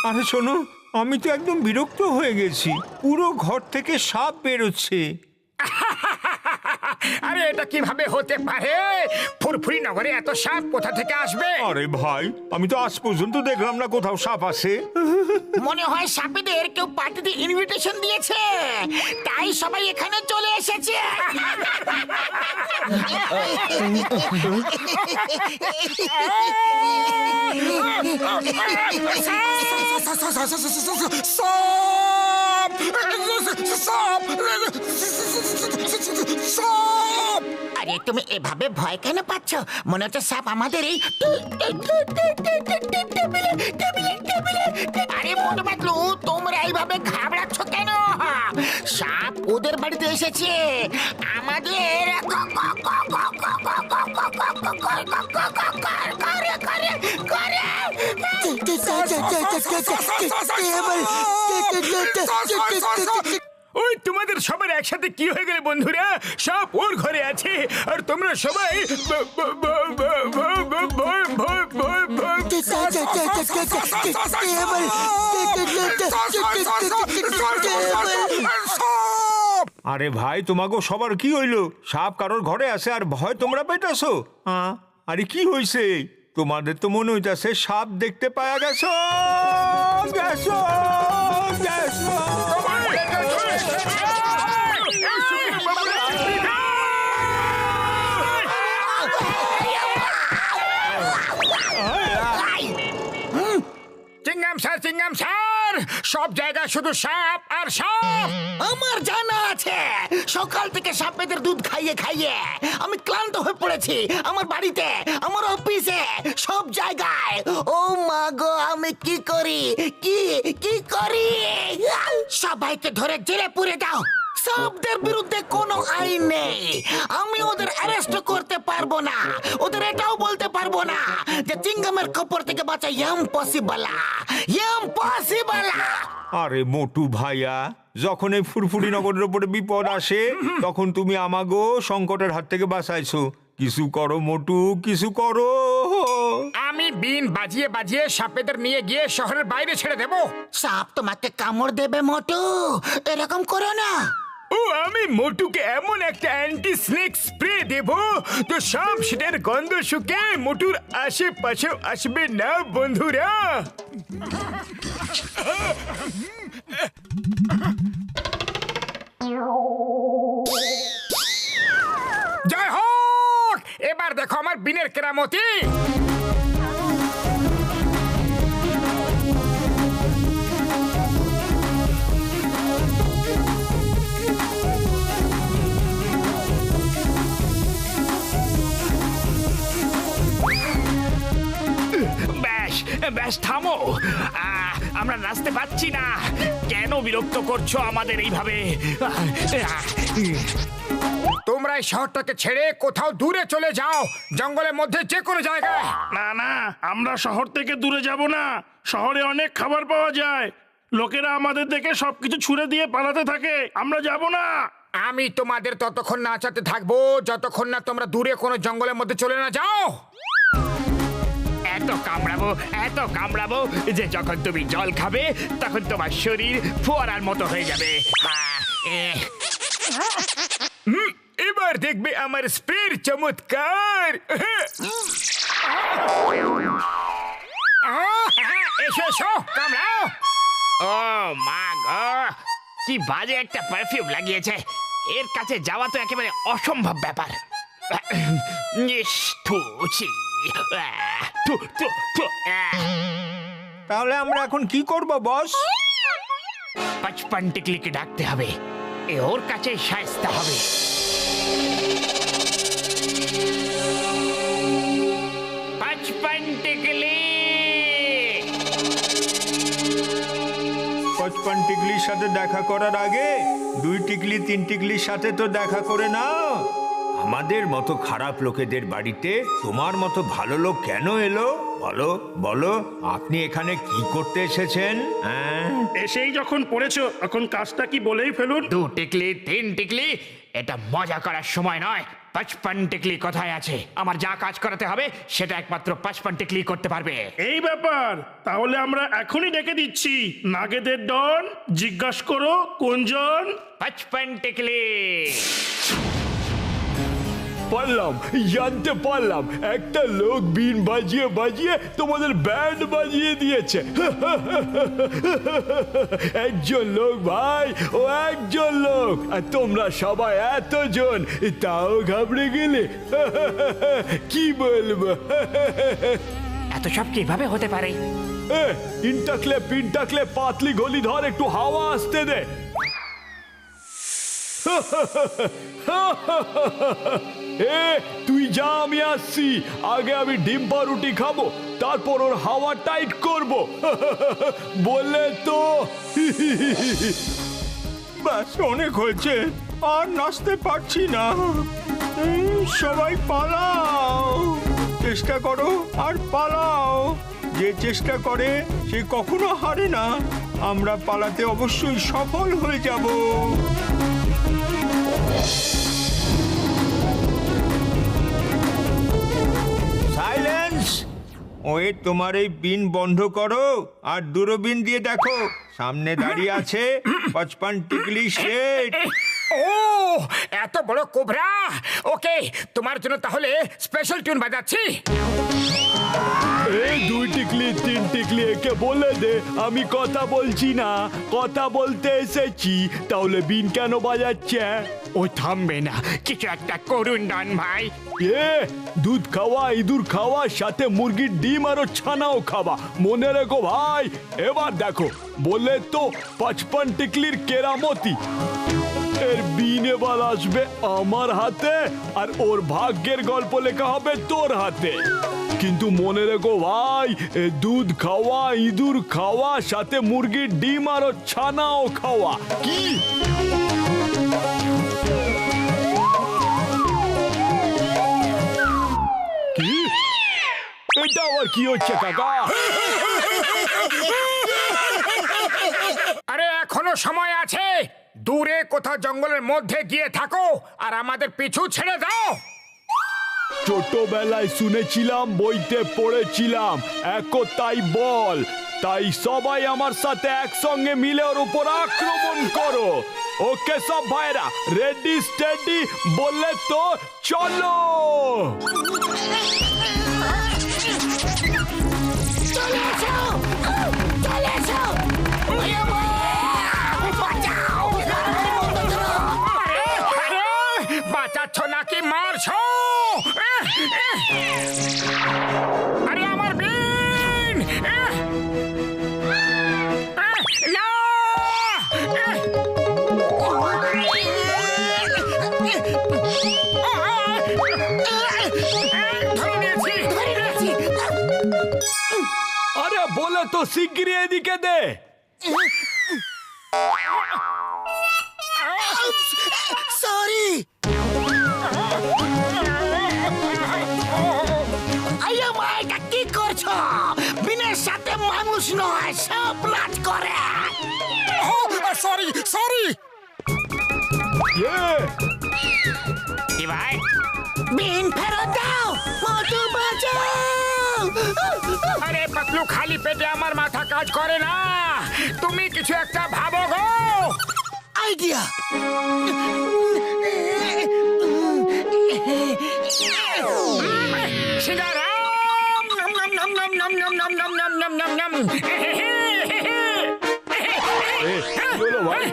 আরে শোনো, আমি তো একদম বিরক্ত হয়ে গেছি। পুরো ঘর থেকে সাপ বেরোচ্ছে। আরে এটা কিভাবে হতে পারে? ফুরফুরি নগরে এত সাপ কোথা থেকে আসবে? আরে ভাই, আমি তো আজ পর্যন্ত দেখলাম না কোথাও সাপ আছে। মনে হয় সাপেদের কেউ পার্টিতে ইনভিটেশন দিয়েছে, তাই সবাই এখানে চলে এসেছে। আরে তুমি এভাবে ভয় কেন পাচ্ছ? মনে হচ্ছে সাপ আমাদের এই আরে মোটু পাতলু, তোমরা এইভাবে ঘাবড়াচ্ছ কেন? সাপ ওদের বাড়িতে এসেছে, আমাদের ওই তোমাদের সবার একসাথে কি হয়ে গেলে বন্ধুরা? সাপ ওর ঘরে আছে আর তোমরা সবাই আরে ভাই, তোমাকে সবার কি হইলো? সাপ কারোর ঘরে আছে আর ভয় তোমরা পেটাছো? আরে কি হইছে? তোমাদের তো মনে হইতাছে সাপ দেখতে পাওয়া গেছো। গেছো গেছো। চিংগাম স্যার, সব জায়গায় শুধু সাপ আর সাপ। আমার জানা আছে, সকাল থেকে সাপেদের দুধ খাইয়ে খাইয়ে আমি ক্লান্ত হয়ে পড়েছি। আমার বাড়িতে, আমার অফিসে, সব জায়গায়। ও মা গো, আমি কি করি, কি করি? সবাইকে ধরে জেলে পুরে দাও। সাপদের বিরুদ্ধে কোনো আইন নেই, আমি ওদের অ্যারেস্ট করতে পারবো না। ওদের এটাও বলতে পারবো না যে চিংগামের খপ্পর থেকে বাঁচা ইম্পসিবল। আরে মোটু ভাইয়া, যখন এই ফুরফুরি নগরের উপরে বিপদ আসে তখন তুমি আমাগো সংকটের হাত থেকে বাঁচাইছো। কিছু করো মোটু, কিছু করো। আমি বিন বাজিয়ে বাজিয়ে সাপেদের নিয়ে গিয়ে শহরের বাইরে ছেড়ে দেব। সাপ তোমাকে কামড় দেবে মোটু, এরকম করো না। ও আমি মোটুকে এমন একটা অ্যান্টি স্নেক স্প্রে দেব তো সাপ সেটার গন্ধ শুকে মোটুর আশেপাশেও আসবে না বন্ধুরা। জয় হোক! এবার দেখো আমার বিনের কেরামতি। ব্যাস থামো, আমরা নাচতে পারছি না। কেন বিরক্ত করছো আমাদের এইভাবে? তোমরা এই শহরটাকে ছেড়ে কোথাও দূরে চলে যাও, জঙ্গলের মধ্যে যে কোনো জায়গায়। না না, আমরা শহর থেকে দূরে যাব না। শহরে অনেক খাবার পাওয়া যায়, লোকেরা আমাদের দেখে সবকিছু ছুঁড়ে দিয়ে পালাতে থাকে। আমরা যাব না। আমি তোমাদের ততক্ষণ নাচাতে থাকবো যতক্ষণ না তোমরা দূরে কোনো জঙ্গলের মধ্যে চলে না যাও। এত কামড়াবো যে যখন তুমি জল খাবে তখন তোমার শরীর ফোয়ারার মতো হয়ে যাবে। এবার দেখবে আমার স্প্রের চমৎকার। এসো এসো, কামড়াও। ও মা গো, কি বাজে একটা পারফিউম লাগিয়েছে। এর কাছে যাওয়া তো একেবারে অসম্ভব ব্যাপার। তাহলে আমরা এখন কি করব বস? পচপন টিকলিকে ডাকতে হবে, ওর কাছে শায়েস্তা হবে। পচপন টিকলি। পচপন টিকলির সাথে দেখা করার আগে 2 টিকলি 3 টিকলির সাথে তো দেখা করে নাও। আমাদের মতো খারাপ লোকেদের বাড়িতে তোমার মতো ভালো লোক কেন এলো? বলো বলো, আপনি এখানে কি করতে এসেছেন? এসেই যখন পড়েছো তখন কাজটা কি বলেই ফেলুন। 2 টিকলি 3 টিকলি, এটা মজা করার সময় নয়। পাঁচপান টিকলি কোথায় আছে? আমার যা কাজ করাতে হবে সেটা একমাত্র পাঁচপান টিকলি করতে পারবে। এই ব্যাপার, তাহলে আমরা এখনই ডেকে দিচ্ছি নাগেদের ডন। জিজ্ঞাসা করো কোনজন। পাঁচপান টিকলি। পারলাম, জানতে পারলাম একটা লোক বিন বাজিয়ে বাজিয়ে তোমাদের ব্যান্ড বাজিয়ে দিয়েছে। একজন লোক ভাই, ও একজন লোক, আর তোমরা সবাই এতজন, তাও ঘাবড়ে গেলে। কি বলবো? এত সব কিভাবে হতে পারে? ইন টাকলে পিন টাকলে পাতলি গলি ধর, একটু হাওয়া আসতে দে। এ তুই যা, আমি আসছি। আগে আমি ডিম পাউরুটি খাবো, তারপর ওর হাওয়া টাইট করব। বললে তো। ব্যাস, অনেক হয়েছে, আর নাচতে পারছি না। সবাই পালাও, চেষ্টা করো আর পালাও। যে চেষ্টা করে সে কখনো হারে না। আমরা পালাতে অবশ্যই সফল হয়ে যাব। সাইলেন্স! ওই তোমার এই বিন বন্ধ করো আর দূরবীন দিয়ে দেখো, সামনে দাঁড়িয়ে আছে পাঁচপান টিকলি শেঠ। ও, এত বড় কোবরা! ওকে, তোমার জন্য তাহলে স্পেশাল টিউন বাজাচ্ছি। এই দুই টিকলি তিন টিকলি একে বলে দে আমি কথা বলছি না, কথা বলতে এসেছি। তাহলে বিন কেন বাজাচ্ছে? ও থামবে না, কিছু একটা করুন ডন ভাই। দুধ খাওয়া, ইঁদুর খাওয়া, সাথে মুরগির ডিম আরো ছানাও খাওয়া। মনে রেখো ভাই। এবার দেখো, বলে তো পাঁচপান টিকলির কেরামতি। এর বিন এবার আসবে আমার হাতে, আর ওর ভাগ্যের গল্প লেখা হবে তোর হাতে। কিন্তু মনে রেখো ভাই, দুধ খাওয়া, ইঁদুর খাওয়া, সাথে মুরগির ডিম আরো ছানাও খাওয়া। কি? কি? এটা আবার কি হচ্ছে কাকা? আরে এখনো সময় আছে। দূরে কোথাও জঙ্গলের মধ্যে গিয়ে থাকো আর আমাদের পিছু ছেড়ে দাও। ছোটবেলায় শুনেছিলাম, বইতে পড়েছিলাম, একতাই বল। তাই সবাই আমার সাথে একসঙ্গে মিলে ওর উপর আক্রমণ করো। ওকে সব ভাইরা, রেডি স্টেডি, বললে তো চলো। চলে এসো, চলে এসো। বাঁচাও! আরে, বাঁচাচ্ছ নাকি মারছো? আরে আমার বিন! না! আরে বলে তো শিগগিরই এদিকে দে। সরি। আইয়া মা, এটা কি করছো? বিনের সাথে মানুষ নয়, সব নাচ করে। Sorry sorry. কি ভাই? বিন ফেরত দাও, মোটু বাঁচাও। আরে পাতলু, খালি পেটে আমার মাথা কাজ করে না। তুমি কিছু একটা ভাবো গো। আইডিয়া। সিঙ্গারাম! নম নম নম নম নম নম নম নম নম নম নম নম। চলো ভাই।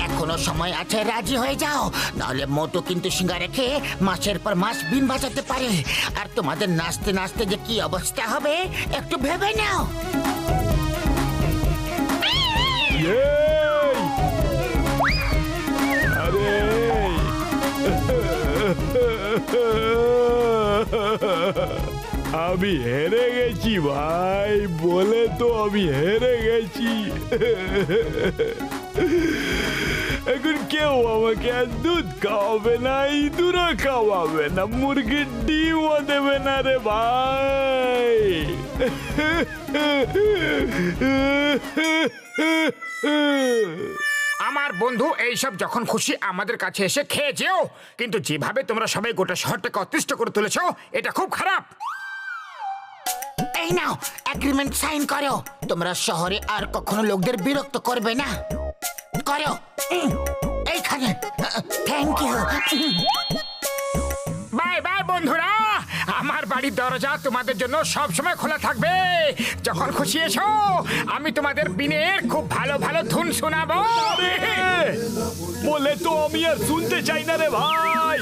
এখনো সময় আছে, রাজি হয়ে যাও, নাহলে মোটু কিন্তু সিঙ্গারে খেয়ে মাসের পর মাস বিন বাজাতে পারে। আর তোমাদের নাচতে নাচতে যে কি অবস্থা হবে একটু ভেবে নাও। আরে আমি হেরে গেছি ভাই, বলে তো আমি হেরে গেছি। এখন কেউ আমাকে আর দুধ খাওয়াবে না, ইঁদুরও খাওয়াবে না, মুরগির ডিমও দেবে না রে ভাই। আমার বন্ধু এইসব যখন খুশি আমাদের কাছে এসে খেয়ে যেও, কিন্তু যেভাবে তোমরা সবাই গোটা শহরটাকে অতিষ্ঠ করে তুলেছো এটা খুব খারাপ। এই নাও এগ্রিমেন্ট সাইন করো, তোমরা শহরে আর কখনো লোকদের বিরক্ত করবে না। করো এইখানে। Thank you. বাই বাই বন্ধুরা, আমার বাড়ির দরজা তোমাদের জন্য সব সময় খোলা থাকবে। যখন খুশি এসো, আমি তোমাদের বিনের খুব ভালো ভালো ধুন শোনাবো। বলে তো আমি আর শুনতে চাই না রে ভাই।